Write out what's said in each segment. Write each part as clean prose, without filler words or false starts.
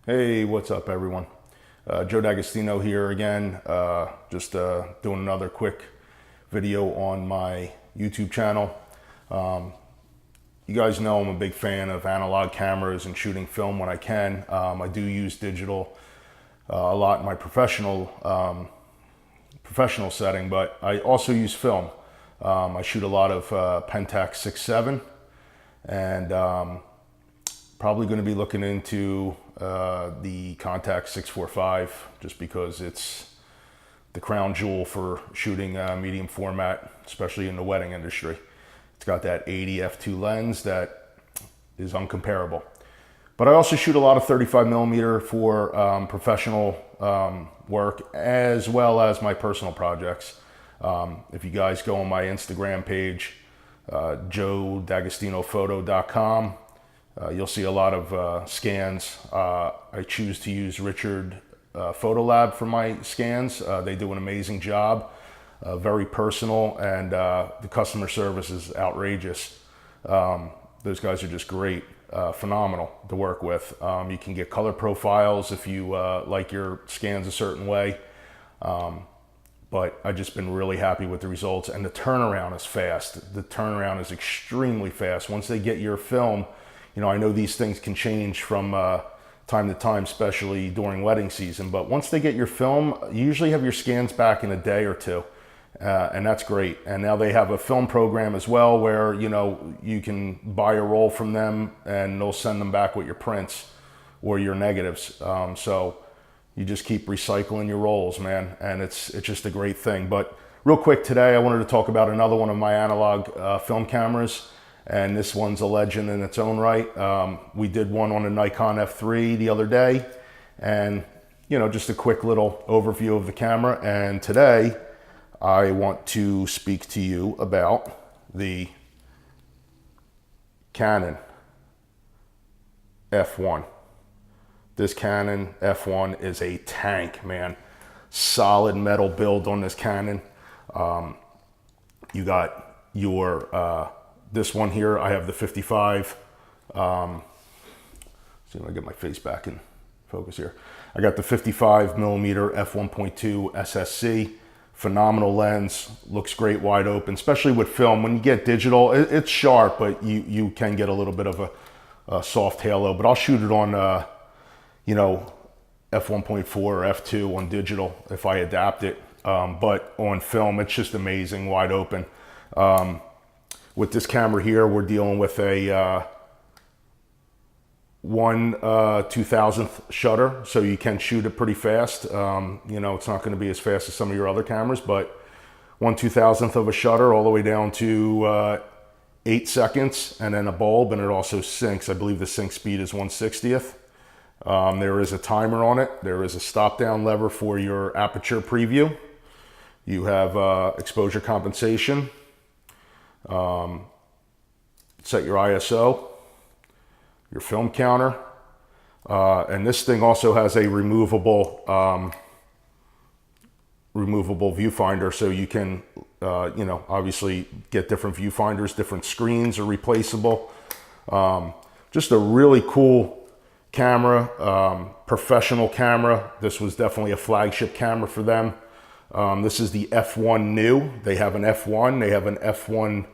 Hey, what's up everyone? Joe D'Agostino here again, just doing another quick video on my YouTube channel. You guys know I'm a big fan of analog cameras and shooting film when I can. I do use digital a lot in my professional setting, but I also use film. I shoot a lot of Pentax 6.7 and probably going to be looking into the Contax 6.45 just because it's the crown jewel for shooting medium format, especially in the wedding industry. It's got that 80 f2 lens that is uncomparable. But I also shoot a lot of 35mm for professional work as well as my personal projects. If you guys go on my Instagram page, joedagostinophoto.com, you'll see a lot of scans. I choose to use Richard Photo Lab for my scans. They do an amazing job, very personal, and the customer service is outrageous. Those guys are just great, phenomenal to work with. You can get color profiles if you like your scans a certain way. But I've just been really happy with the results, and the turnaround is fast. The turnaround is extremely fast. Once they get your film, you know, I know these things can change from time to time, especially during wedding season, but once they get your film, you usually have your scans back in a day or two, and that's great. And now they have a film program as well where, you know, you can buy a roll from them and they'll send them back with your prints or your negatives. So you just keep recycling your rolls, man, and it's just a great thing. But real quick today, I wanted to talk about another one of my analog film cameras. And this one's a legend in its own right. We did one on a Nikon F3 the other day, and you know, just a quick little overview of the camera. And today I want to speak to you about the Canon F1. This Canon F1 is a tank, man. Solid metal build on this Canon. You got your this one here, I have the 55. See if I get my face back in focus here. I got the 55mm f1.2 SSC. Phenomenal lens, looks great wide open, especially with film. When you get digital, it's sharp, but you can get a little bit of a soft halo. But I'll shoot it on, you know, f1.4 or f2 on digital if I adapt it. But on film, it's just amazing, wide open. With this camera here, we're dealing with a 1/2000th shutter, so you can shoot it pretty fast. You know, it's not going to be as fast as some of your other cameras, but 1/2000th of a shutter all the way down to 8 seconds, and then a bulb, and it also syncs. I believe the sync speed is 1/60th. There is a timer on it. There is a stop down lever for your aperture preview. You have exposure compensation. Set your ISO, your film counter, and this thing also has a removable viewfinder, so you can you know, obviously get different viewfinders. Different screens are replaceable. Just a really cool camera, professional camera. This was definitely a flagship camera for them. This is the F1 new. They have an F1, they have an F1,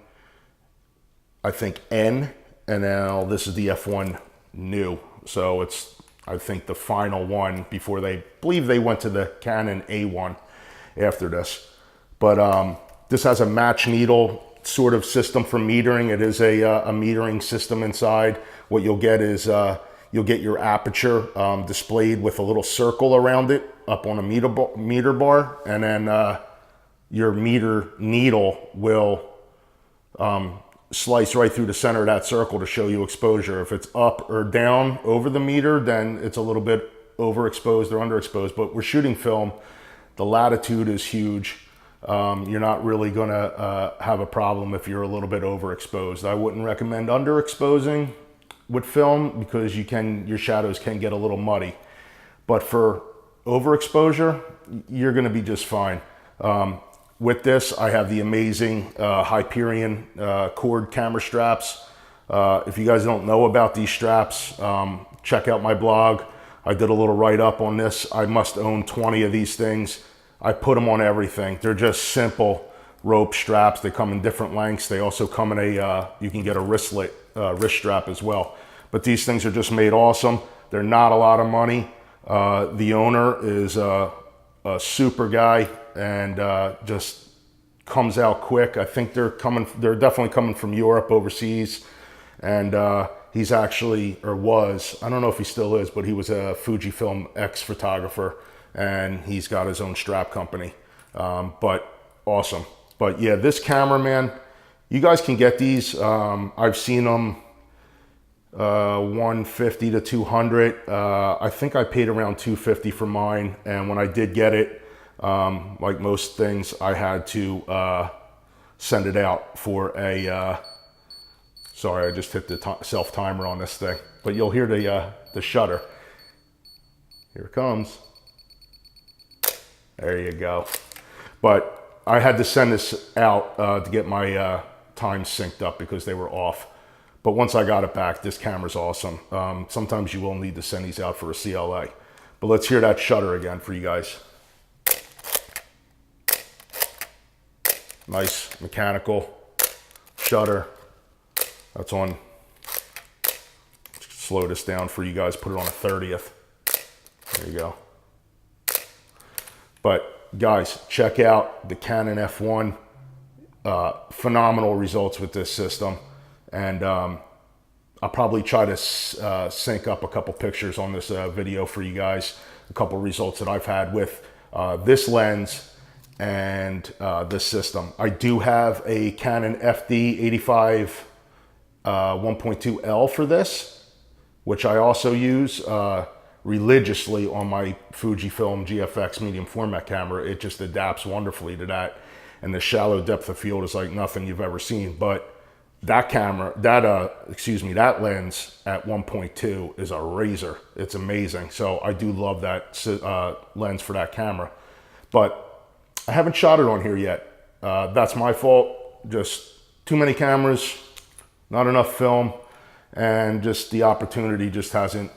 I think, N, and now this is the F1 new. So it's, I think, the final one before they believe they went to the Canon A1 after this. But this has a match needle sort of system for metering. It is a metering system inside. What you'll get is you'll get your aperture displayed with a little circle around it up on a meter bar, and then your meter needle will slice right through the center of that circle to show you exposure. If it's up or down over the meter, then it's a little bit overexposed or underexposed. But we're shooting film. The latitude is huge. You're not really gonna have a problem if you're a little bit overexposed. I wouldn't recommend underexposing with film because your shadows can get a little muddy. But for overexposure, you're gonna be just fine. With this, I have the amazing Hyperion cord camera straps. If you guys don't know about these straps, check out my blog. I did a little write-up on this. I must own 20 of these things. I put them on everything. They're just simple rope straps. They come in different lengths. They also come in a, you can get a wrist strap as well. But these things are just made awesome. They're not a lot of money. The owner is a super guy and just comes out quick. I think they're definitely coming from Europe, overseas. And he's actually, or was, I don't know if he still is, but he was a Fujifilm ex-photographer, and he's got his own strap company. But awesome. But yeah, this camera, man, you guys can get these. I've seen them 150 to 200. I think I paid around 250 for mine. And when I did get it, like most things, I had to send it out for a, sorry, I just hit the self timer on this thing, but you'll hear the shutter. Here it comes. There you go. But I had to send this out to get my times synced up because they were off. But once I got it back, this camera's awesome. Sometimes you will need to send these out for a CLA. But let's hear that shutter again for you guys. Nice mechanical shutter. That's on. Slow this down for you guys. Put it on a 30th. There you go. But guys, check out the Canon F1. Phenomenal results with this system. And I'll probably try to sync up a couple pictures on this video for you guys. A couple results that I've had with this lens and this system. I do have a Canon FD 85 1.2L for this, which I also use religiously on my Fujifilm GFX medium format camera. It just adapts wonderfully to that, and the shallow depth of field is like nothing you've ever seen. But that camera, that lens at 1.2 is a razor. It's amazing. So I do love that lens for that camera, but I haven't shot it on here yet. That's my fault. Just too many cameras, not enough film, and just the opportunity just hasn't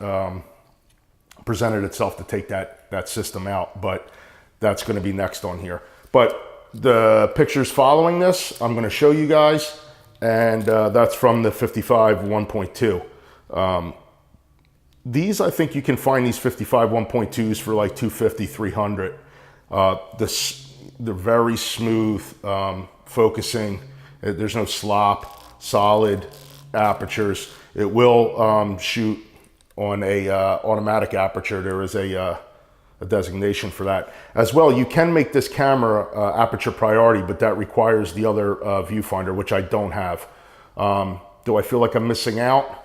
presented itself to take that system out. But that's going to be next on here. But the pictures following this, I'm going to show you guys, and that's from the 55 1.2. These, I think you can find these 55 1.2s for like 250, 300. They're very smooth focusing. There's no slop, solid apertures. It will shoot on a automatic aperture. There is a designation for that as well. You can make this camera aperture priority, but that requires the other viewfinder, which I don't have. Do I feel like I'm missing out?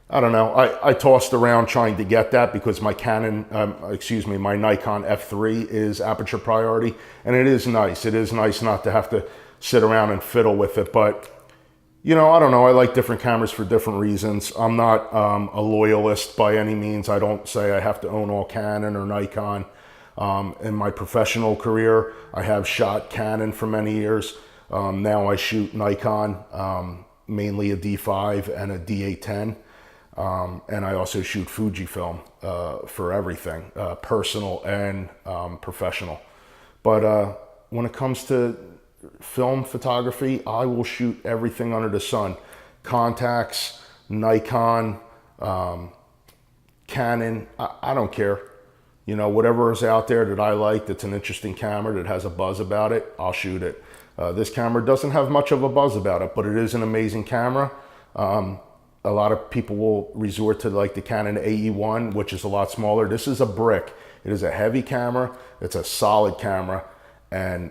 I don't know. I tossed around trying to get that because my Canon, my Nikon F3 is aperture priority, and it is nice. It is nice not to have to sit around and fiddle with it, but you know, I don't know. I like different cameras for different reasons. I'm not a loyalist by any means. I don't say I have to own all Canon or Nikon. In my professional career, I have shot Canon for many years. Now I shoot Nikon, mainly a D5 and a D810. And I also shoot Fujifilm for everything, personal and professional. But when it comes to film photography, I will shoot everything under the sun. Contacts, Nikon, Canon, I don't care. You know, whatever is out there that I like, that's an interesting camera, that has a buzz about it, I'll shoot it. This camera doesn't have much of a buzz about it, but it is an amazing camera. A lot of people will resort to like the Canon AE1, which is a lot smaller. This is a brick. It is a heavy camera. It's a solid camera. And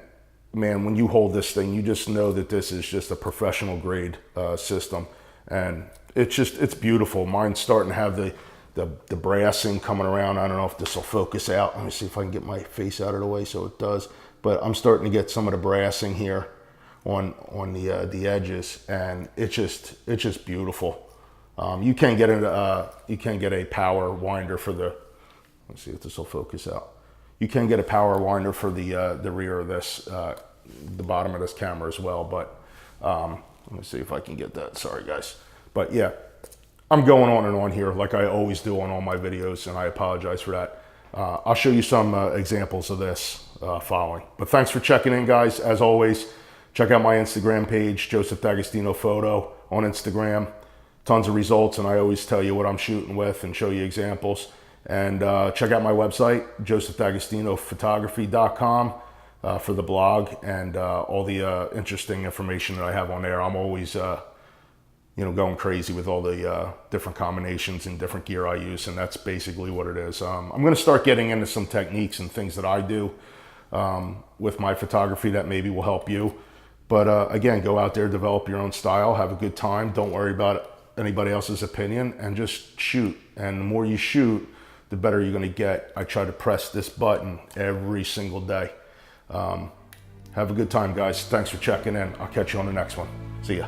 man, when you hold this thing, you just know that this is just a professional grade system. And it's beautiful. Mine's starting to have the brassing coming around. I don't know if this will focus out. Let me see if I can get my face out of the way so it does. But I'm starting to get some of the brassing here on the edges, and it's just beautiful. You can get a power winder for the. Let's see if this will focus out. You can get a power winder for the rear of this, the bottom of this camera as well. But let me see if I can get that. Sorry guys, but yeah, I'm going on and on here like I always do on all my videos, and I apologize for that. I'll show you some examples of this following. But thanks for checking in, guys. As always, check out my Instagram page, Joseph D'Agostino Photo on Instagram. Tons of results, and I always tell you what I'm shooting with and show you examples. And check out my website, josephdagostinophotography.com, for the blog and all the interesting information that I have on there. I'm always going crazy with all the different combinations and different gear I use, and that's basically what it is. I'm going to start getting into some techniques and things that I do with my photography that maybe will help you. But again, go out there, develop your own style, have a good time. Don't worry about anybody else's opinion, and just shoot. And the more you shoot, the better you're going to get. I try to press this button every single day. Have a good time, guys. Thanks for checking in. I'll catch you on the next one. See ya.